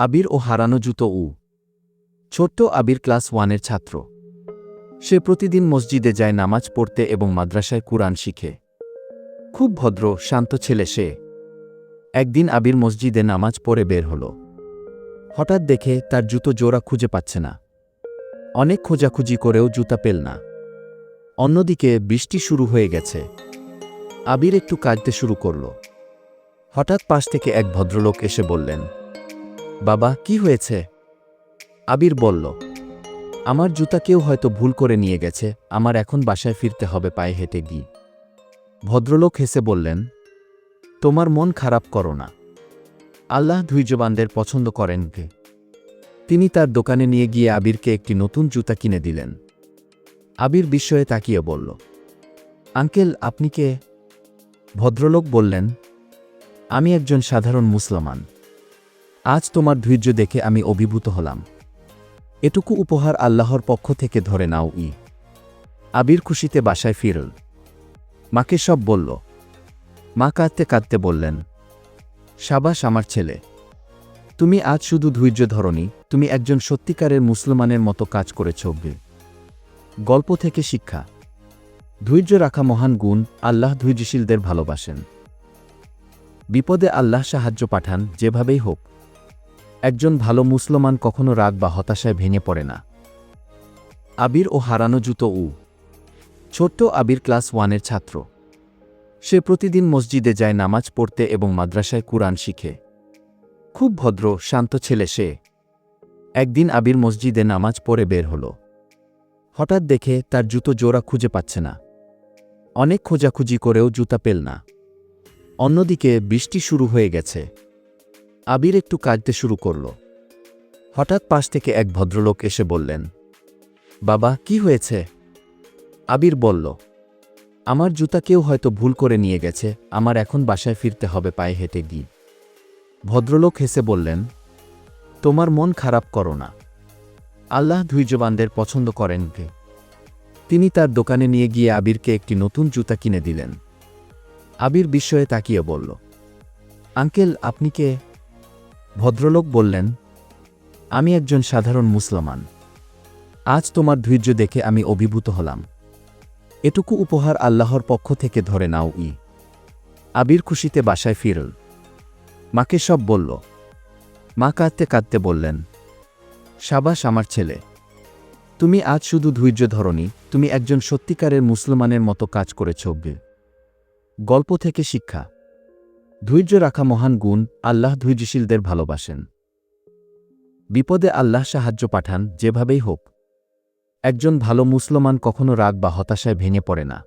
আবির ও হারানো জুতো। ছোট্ট আবির ক্লাস 1-এর ছাত্র। সে প্রতিদিন মসজিদে যায় নামাজ পড়তে এবং মাদ্রাসায় কুরআন শিখে। খুব ভদ্র, শান্ত ছেলে সে। একদিন আবির মসজিদে নামাজ পড়ে বের হল। হঠাৎ দেখে তার জুতো জোড়া খুঁজে পাচ্ছে না। অনেক খোঁজাখুঁজি করেও জুতা পেল না। অন্যদিকে বৃষ্টি শুরু হয়ে গেছে। আবির একটু কাঁদতে শুরু করল। হঠাৎ পাশ থেকে এক ভদ্রলোক এসে বললেন, বাবা, কি হয়েছে? আবির বলল, আমার জুতা কেউ হয়তো ভুল করে নিয়ে গেছে, আমার এখন বাসায় ফিরতে হবে পায়ে হেঁটে গিয়ে। ভদ্রলোক হেসে বললেন, তোমার মন খারাপ করো না। আল্লাহ ধৈর্যবানদের পছন্দ করেন। তিনি তার দোকানে নিয়ে গিয়ে আবিরকে একটি নতুন জুতা কিনে দিলেন। আবির বিস্ময়ে তাকিয়ে বলল, আঙ্কেল, আপনি কে? ভদ্রলোক বললেন, আমি একজন সাধারণ মুসলমান। আজ তোমার ধৈর্য দেখে আমি অভিভূত হলাম। এটুকু উপহার আল্লাহর পক্ষ থেকে ধরে নাও। আবির খুশিতে বাসায় ফিরল। মাকে সব বলল। মা কাঁদতে কাঁদতে বললেন, শাবাশ আমার ছেলে, তুমি আজ শুধু ধৈর্য ধরনি, তুমি একজন সত্যিকারের মুসলমানের মতো কাজ করেছ। গল্প থেকে শিক্ষা। ধৈর্য রাখা মহান গুণ, আল্লাহ ধৈর্যশীলদের ভালোবাসেন। বিপদে আল্লাহ সাহায্য পাঠান, যেভাবেই হোক। একজন ভালো মুসলমান কখনো রাগ বা হতাশায় ভেঙে পড়ে না। আবির ও হারানো জুতো। ছোট্ট আবির ক্লাস 1-এর ছাত্র। সে প্রতিদিন মসজিদে যায় নামাজ পড়তে এবং মাদ্রাসায় কুরআন শিখে। খুব ভদ্র, শান্ত ছেলে সে। একদিন আবির মসজিদে নামাজ পড়ে বের হল। হঠাৎ দেখে তার জুতো জোড়া খুঁজে পাচ্ছে না। অনেক খোঁজাখুঁজি করেও জুতা পেল না। অন্যদিকে বৃষ্টি শুরু হয়ে গেছে। আবির একটু কাঁদতে শুরু করল। হঠাৎ পাশ থেকে এক ভদ্রলোক এসে বললেন, বাবা, কি হয়েছে? আবির বলল, আমার জুতা কেউ হয়তো ভুল করে নিয়ে গেছে, আমার এখন বাসায় ফিরতে হবে পায়ে হেঁটে গিয়ে। ভদ্রলোক হেসে বললেন, তোমার মন খারাপ করো না। আল্লাহ ধৈর্যবানদের পছন্দ করেন। তিনি তার দোকানে নিয়ে গিয়ে আবিরকে একটি নতুন জুতা কিনে দিলেন। আবির বিস্ময়ে তাকিয়ে বলল, আঙ্কেল, আপনি কে? ভদ্রলোক বললেন, আমি একজন সাধারণ মুসলমান। আজ তোমার ধৈর্য দেখে আমি অভিভূত হলাম। এটুকু উপহার আল্লাহর পক্ষ থেকে ধরে নাও। আবির খুশিতে বাসায় ফিরল। মাকে সব বলল। মা কাঁদতে কাঁদতে বললেন, শাবাশ আমার ছেলে, তুমি আজ শুধু ধৈর্য ধরনি, তুমি একজন সত্যিকারের মুসলমানের মতো কাজ করেছ। গল্প থেকে শিক্ষা। ধৈর্য রাখা মহান গুণ, আল্লাহ ধৈর্যশীলদের ভালোবাসেন। বিপদে আল্লাহ সাহায্য পাঠান, যেভাবেই হোক। একজন ভালো মুসলমান কখনো রাগ বা হতাশায় ভেঙে পড়ে না।